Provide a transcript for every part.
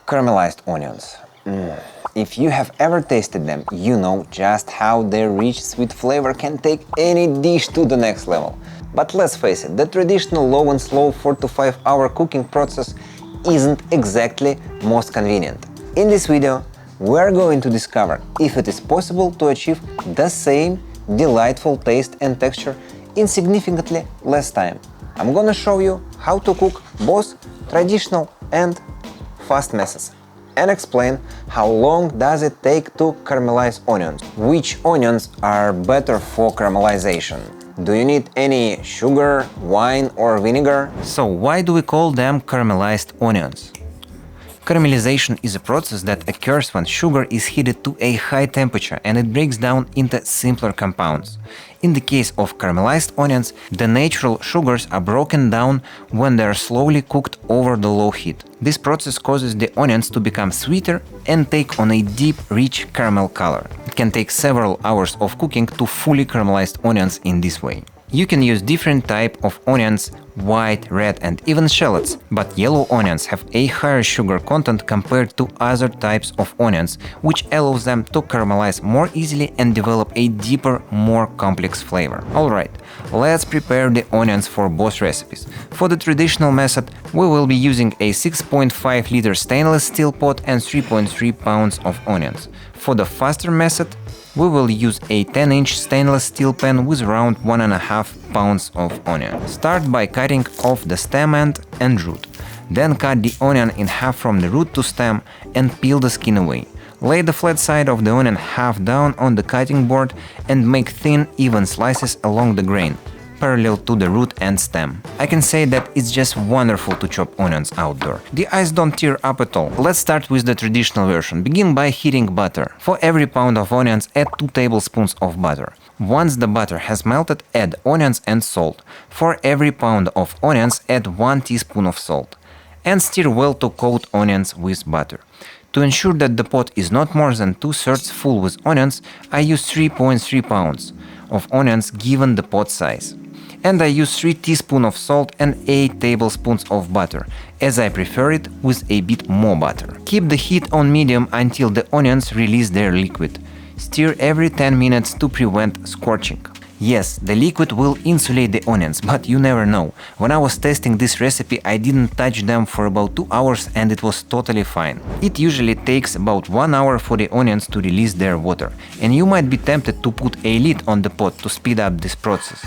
Caramelized onions. If you have ever tasted them, you know just how their rich, sweet flavor can take any dish to the next level. But let's face it, the traditional low and slow 4 to 5 hour cooking process isn't exactly most convenient. In this video, we're going to discover if it is possible to achieve the same delightful taste and texture in significantly less time. I'm gonna show you how to cook both traditional and fast methods and explain how long does it take to caramelize onions, which onions are better for caramelization. Do you need any sugar, wine or vinegar? So why do we call them caramelized onions? Caramelization is a process that occurs when sugar is heated to a high temperature and it breaks down into simpler compounds. In the case of caramelized onions, the natural sugars are broken down when they are slowly cooked over the low heat. This process causes the onions to become sweeter and take on a deep, rich caramel color. It can take several hours of cooking to fully caramelized onions in this way. You can use different types of onions, white, red and even shallots, but yellow onions have a higher sugar content compared to other types of onions, which allows them to caramelize more easily and develop a deeper, more complex flavor. Alright, let's prepare the onions for both recipes. For the traditional method, we will be using a 6.5 liter stainless steel pot and 3.3 pounds of onions. For the faster method, we will use a 10-inch stainless steel pan with around 1.5 pounds of onion. Start by cutting off the stem end and root. Then cut the onion in half from the root to stem and peel the skin away. Lay the flat side of the onion half down on the cutting board and make thin, even slices along the grain, parallel to the root and stem. I can say that it's just wonderful to chop onions outdoor. The eyes don't tear up at all. Let's start with the traditional version. Begin by heating butter. For every pound of onions, add 2 tablespoons of butter. Once the butter has melted, add onions and salt. For every pound of onions, add 1 teaspoon of salt. And stir well to coat onions with butter. To ensure that the pot is not more than 2/3 full with onions, I use 3.3 pounds of onions given the pot size. And I use 3 teaspoons of salt and 8 tablespoons of butter, as I prefer it with a bit more butter. Keep the heat on medium until the onions release their liquid. Stir every 10 minutes to prevent scorching. Yes, the liquid will insulate the onions, but you never know. When I was testing this recipe, I didn't touch them for about 2 hours and it was totally fine. It usually takes about 1 hour for the onions to release their water, and you might be tempted to put a lid on the pot to speed up this process.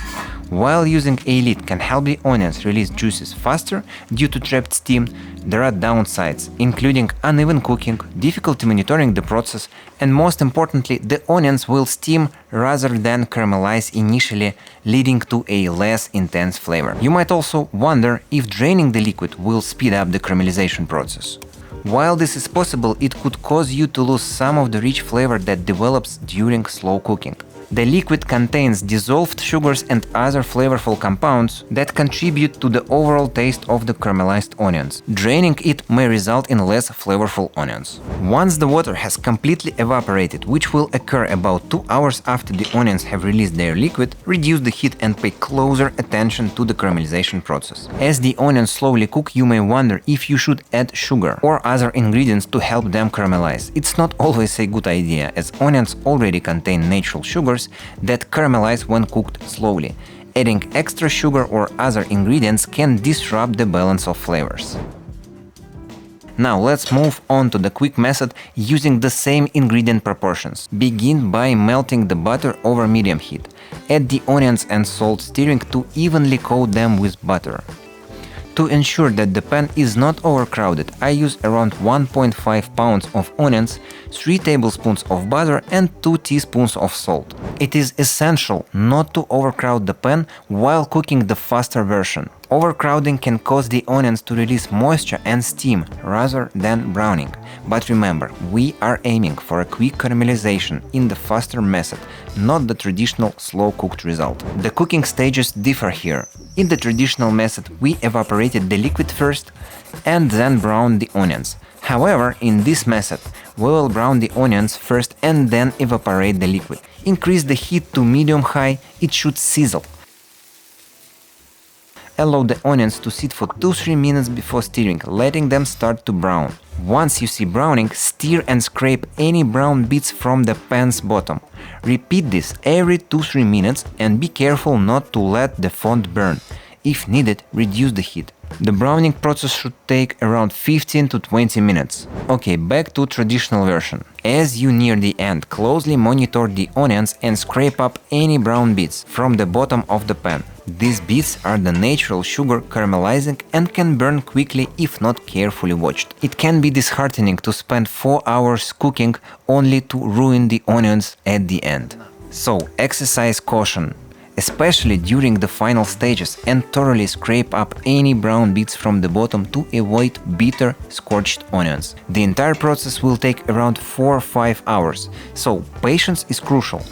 While using a lid can help the onions release juices faster due to trapped steam, there are downsides, including uneven cooking, difficulty monitoring the process, and most importantly, the onions will steam rather than caramelize initially, leading to a less intense flavor. You might also wonder if draining the liquid will speed up the caramelization process. While this is possible, it could cause you to lose some of the rich flavor that develops during slow cooking. The liquid contains dissolved sugars and other flavorful compounds that contribute to the overall taste of the caramelized onions. Draining it may result in less flavorful onions. Once the water has completely evaporated, which will occur about 2 hours after the onions have released their liquid, reduce the heat and pay closer attention to the caramelization process. As the onions slowly cook, you may wonder if you should add sugar or other ingredients to help them caramelize. It's not always a good idea, as onions already contain natural sugars that caramelize when cooked slowly. Adding extra sugar or other ingredients can disrupt the balance of flavors. Now let's move on to the quick method using the same ingredient proportions. Begin by melting the butter over medium heat. Add the onions and salt, stirring to evenly coat them with butter. To ensure that the pan is not overcrowded, I use around 1.5 pounds of onions, 3 tablespoons of butter and 2 teaspoons of salt. It is essential not to overcrowd the pan while cooking the faster version. Overcrowding can cause the onions to release moisture and steam rather than browning. But remember, we are aiming for a quick caramelization in the faster method, not the traditional slow-cooked result. The cooking stages differ here. In the traditional method, we evaporated the liquid first and then browned the onions. However, in this method, we will brown the onions first and then evaporate the liquid. Increase the heat to medium-high, it should sizzle. Allow the onions to sit for 2-3 minutes before stirring, letting them start to brown. Once you see browning, stir and scrape any brown bits from the pan's bottom. Repeat this every 2-3 minutes and be careful not to let the fond burn. If needed, reduce the heat. The browning process should take around 15 to 20 minutes. Okay, back to traditional version. As you near the end, closely monitor the onions and scrape up any brown bits from the bottom of the pan. These bits are the natural sugar caramelizing and can burn quickly if not carefully watched. It can be disheartening to spend 4 hours cooking only to ruin the onions at the end. So exercise caution, especially during the final stages, and thoroughly scrape up any brown bits from the bottom to avoid bitter, scorched onions. The entire process will take around 4 or 5 hours, so patience is crucial.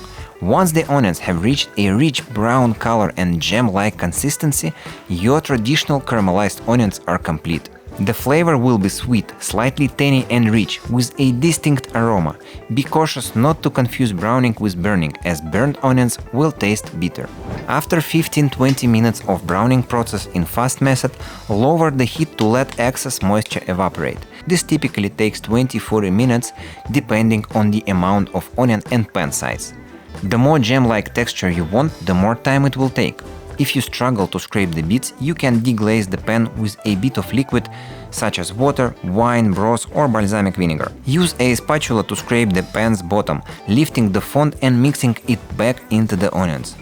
Once the onions have reached a rich brown color and jam-like consistency, your traditional caramelized onions are complete. The flavor will be sweet, slightly tangy and rich, with a distinct aroma. Be cautious not to confuse browning with burning, as burnt onions will taste bitter. After 15-20 minutes of browning process in fast method, lower the heat to let excess moisture evaporate. This typically takes 20-40 minutes, depending on the amount of onion and pan size. The more jam-like texture you want, the more time it will take. If you struggle to scrape the bits, you can deglaze the pan with a bit of liquid, such as water, wine, broth or balsamic vinegar. Use a spatula to scrape the pan's bottom, lifting the fond and mixing it back into the onions.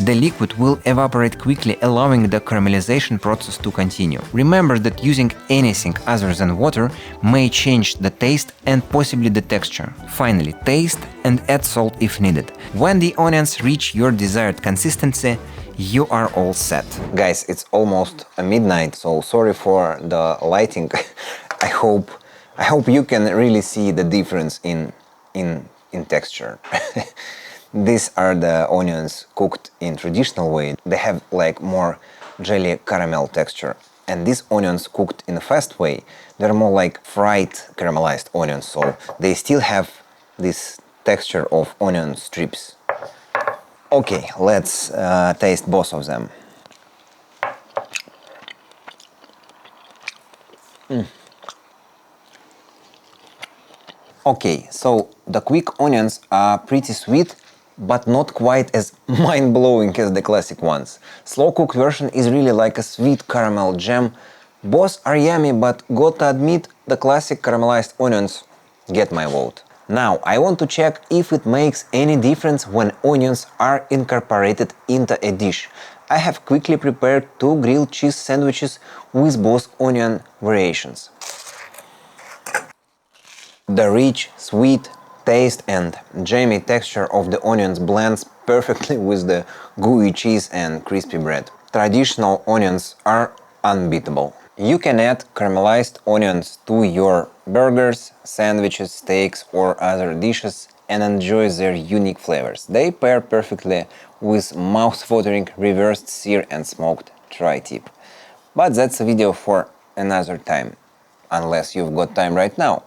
The liquid will evaporate quickly, allowing the caramelization process to continue. Remember that using anything other than water may change the taste and possibly the texture. Finally, taste and add salt if needed. When the onions reach your desired consistency, you are all set. Guys, it's almost midnight, so sorry for the lighting. I hope you can really see the difference in texture. These are the onions cooked in traditional way. They have like more jelly caramel texture. And these onions cooked in a fast way, they're more like fried caramelized onions, so they still have this texture of onion strips. Okay, let's taste both of them. Okay, so the quick onions are pretty sweet, but not quite as mind-blowing as the classic ones. Slow-cooked version is really like a sweet caramel jam. Both are yummy, but gotta admit, the classic caramelized onions get my vote. Now, I want to check if it makes any difference when onions are incorporated into a dish. I have quickly prepared 2 grilled cheese sandwiches with both onion variations. The rich, sweet taste and jammy texture of the onions blends perfectly with the gooey cheese and crispy bread. Traditional onions are unbeatable. You can add caramelized onions to your burgers, sandwiches, steaks or other dishes and enjoy their unique flavors. They pair perfectly with mouth-watering reversed sear and smoked tri-tip. But that's a video for another time, unless you've got time right now.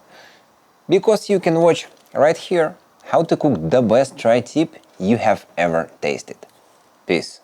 Because you can watch right here how to cook the best tri-tip you have ever tasted. Peace.